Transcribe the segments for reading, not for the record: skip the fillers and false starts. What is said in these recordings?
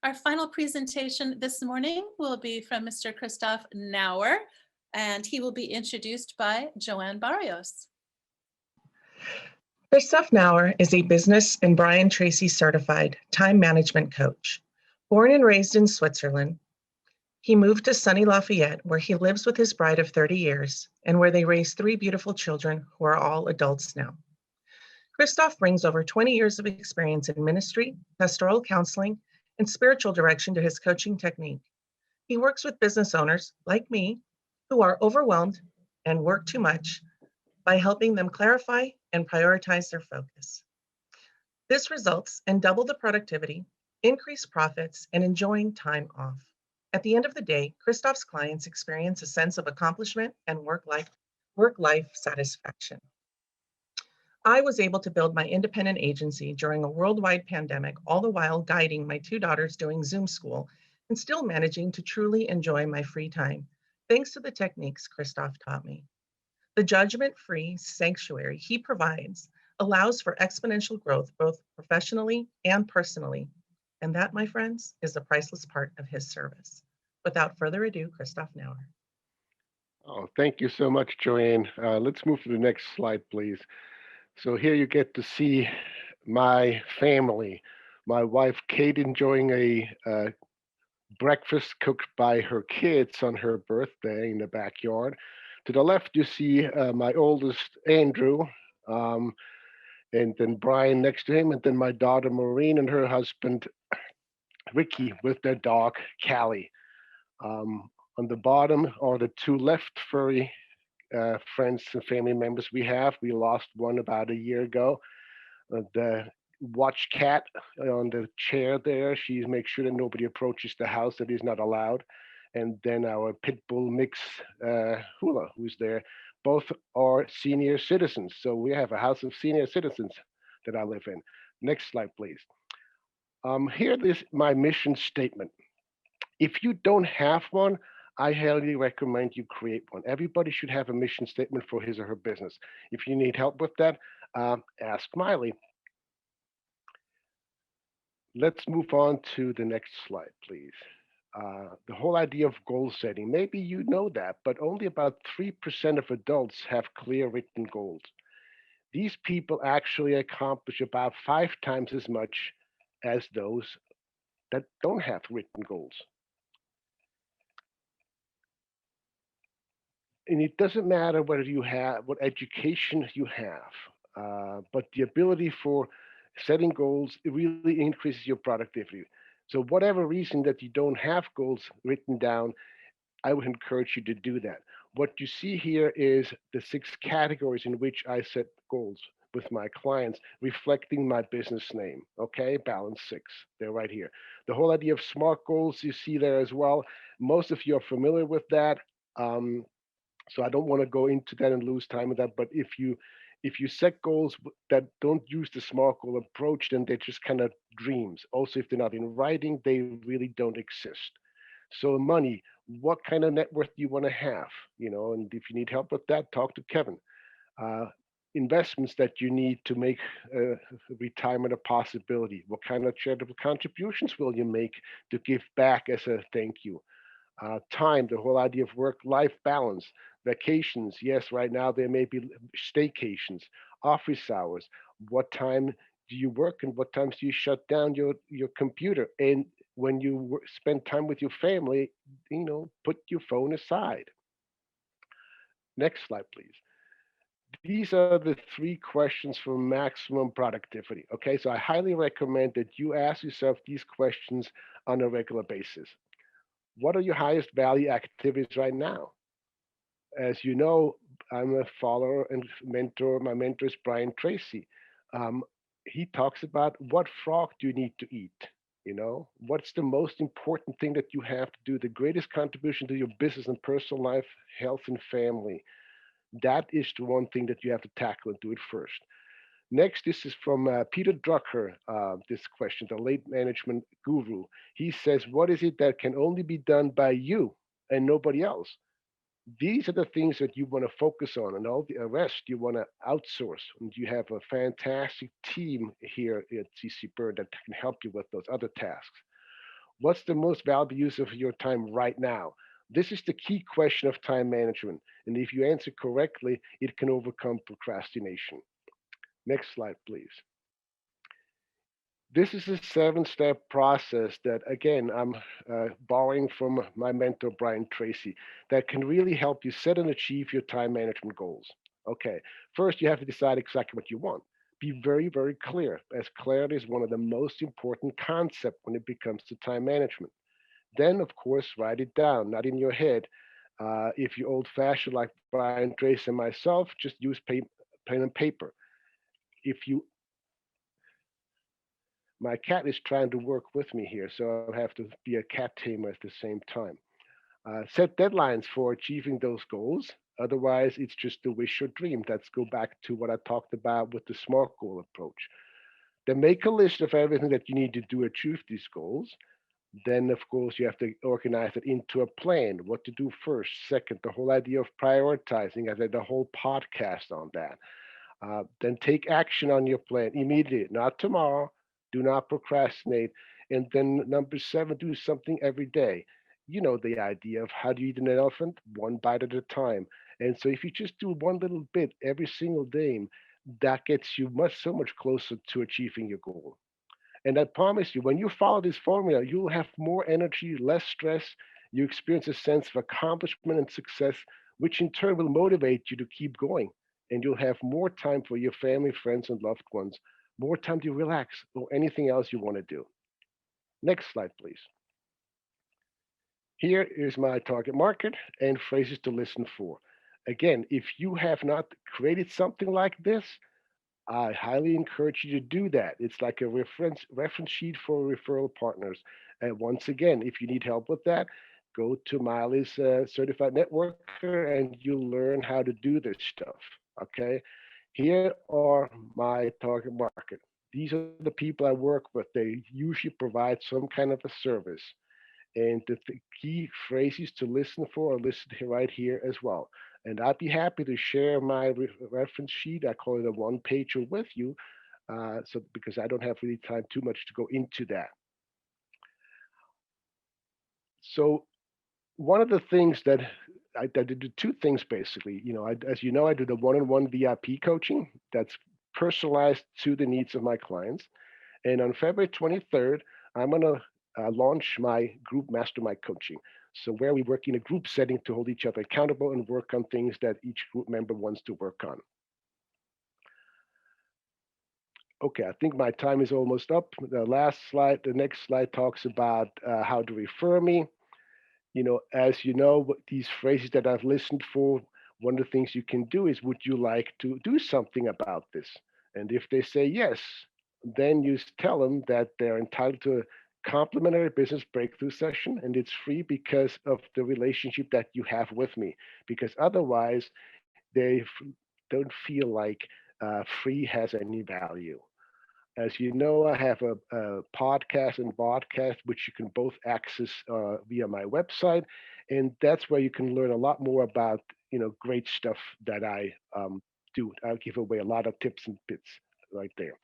Our final presentation this morning will be from Mr. Christoph Nower, and he will be introduced by Joanne Barrios. Christoph Nower is a business and Brian Tracy certified time management coach. Born and raised in Switzerland, he moved to sunny Lafayette, where he lives with his bride of 30 years and where they raise 3 beautiful children who are all adults now. Christoph brings over 20 years of experience in ministry, pastoral counseling, and spiritual direction to his coaching technique. He works with business owners, like me, who are overwhelmed and work too much by helping them clarify and prioritize their focus. This results in double the productivity, increased profits, and enjoying time off. At the end of the day, Christoph's clients experience a sense of accomplishment and work-life satisfaction. I was able to build my independent agency during a worldwide pandemic, all the while guiding my 2 daughters doing Zoom school and still managing to truly enjoy my free time, thanks to the techniques Christoph taught me. The judgment-free sanctuary he provides allows for exponential growth, both professionally and personally. And that, my friends, is a priceless part of his service. Without further ado, Christoph Nower. Oh, thank you so much, Joanne. Let's move to the next slide, please. So here you get to see my family. My wife, Kate, enjoying a breakfast cooked by her kids on her birthday in the backyard. To the left, you see my oldest, Andrew, and then Brian next to him, and then my daughter, Maureen, and her husband, Ricky, with their dog, Callie. On the bottom are the 2 left furry friends and family members we have. We lost one about a year ago. The watch cat on the chair there, she makes sure that nobody approaches the house that is not allowed. And then our pit bull mix, Hula, who's there. Both are senior citizens. So we have a house of senior citizens that I live in. Next slide, please. Here is my mission statement. If you don't have one, I highly recommend you create one. Everybody should have a mission statement for his or her business. If you need help with that, ask Miley. Let's move on to the next slide, please. The whole idea of goal setting. Maybe you know that, but only about 3% of adults have clear written goals. These people actually accomplish about 5 times as much as those that don't have written goals. And it doesn't matter whether you have what education you have, but the ability for setting goals, it really increases your productivity. So whatever reason that you don't have goals written down, I would encourage you to do that. What you see here is the 6 categories in which I set goals with my clients, reflecting my business name. Okay, Balance 6, they're right here. The whole idea of SMART goals you see there as well. Most of you are familiar with that. So I don't want to go into that and lose time with that. But if you set goals that don't use the SMART goal approach, then they're just kind of dreams. Also, if they're not in writing, they really don't exist. So money, what kind of net worth do you want to have? And if you need help with that, talk to Kevin. Investments that you need to make retirement a possibility. What kind of charitable contributions will you make to give back as a thank you? Time, the whole idea of work-life balance, vacations. Yes, right now there may be staycations, office hours. What time do you work and what times do you shut down your computer? And when you spend time with your family, put your phone aside. Next slide, please. These are the 3 questions for maximum productivity. Okay, so I highly recommend that you ask yourself these questions on a regular basis. What are your highest value activities right now? As you know, I'm a follower and mentor. My mentor is Brian Tracy. He talks about what frog do you need to eat? What's the most important thing that you have to do, the greatest contribution to your business and personal life, health, and family. That is the one thing that you have to tackle and do it first. Next, this is from Peter Drucker, this question, the late management guru. He says, what is it that can only be done by you and nobody else? These are the things that you want to focus on, and all the rest you want to outsource. And you have a fantastic team here at CCBuRN that can help you with those other tasks. What's the most valuable use of your time right now? This is the key question of time management. And if you answer correctly, it can overcome procrastination. Next slide, please. This is a 7-step process that, again, I'm borrowing from my mentor, Brian Tracy, that can really help you set and achieve your time management goals. Okay, first you have to decide exactly what you want. Be very, very clear, as clarity is one of the most important concepts when it comes to time management. Then, of course, write it down, not in your head. If you're old-fashioned like Brian Tracy and myself, just use pen and paper. If you My cat is trying to work with me here, so I have to be a cat tamer at the same time. Set deadlines for achieving those goals. Otherwise, it's just a wish or dream. Let's go back to what I talked about with the SMART goal approach. Then make a list of everything that you need to do to achieve these goals. Then, of course, you have to organize it into a plan, what to do first, second, the whole idea of prioritizing. I did a whole podcast on that. Then take action on your plan immediately, not tomorrow. Do not procrastinate. And then number 7, do something every day. You know the idea of how do you eat an elephant? One bite at a time. And so if you just do one little bit every single day, that gets you so much closer to achieving your goal. And I promise you, when you follow this formula, you'll have more energy, less stress. You experience a sense of accomplishment and success, which in turn will motivate you to keep going. And you'll have more time for your family, friends, and loved ones, more time to relax or anything else you want to do. Next slide, please. Here is my target market and phrases to listen for. Again, if you have not created something like this, I highly encourage you to do that. It's like a reference sheet for referral partners. And once again, if you need help with that, go to Miley's Certified Networker and you'll learn how to do this stuff. Okay. Here are my target market. These are the people I work with. They usually provide some kind of a service. And the key phrases to listen for are listed right here as well. And I'd be happy to share my reference sheet. I call it a one-pager with you, so because I don't have really time too much to go into that. So one of the things that I did 2 things basically. As you know, I do the one-on-one VIP coaching that's personalized to the needs of my clients. And on February 23rd, I'm going to launch my group mastermind coaching. So where we work in a group setting to hold each other accountable and work on things that each group member wants to work on. Okay, I think my time is almost up. The next slide talks about how to refer me. As you know, these phrases that I've listened for, one of the things you can do is, would you like to do something about this? And if they say yes, then you tell them that they're entitled to a complimentary business breakthrough session, and it's free because of the relationship that you have with me. Because otherwise, they don't feel like free has any value. As you know, I have a podcast and podcast, which you can both access via my website, and that's where you can learn a lot more about great stuff that I do. I'll give away a lot of tips and bits right there.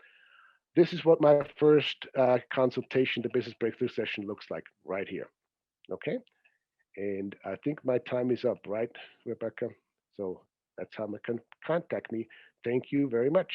This is what my first consultation, the business breakthrough session, looks like right here. Okay, and I think my time is up, right, Rebecca? So that's how you can contact me. Thank you very much.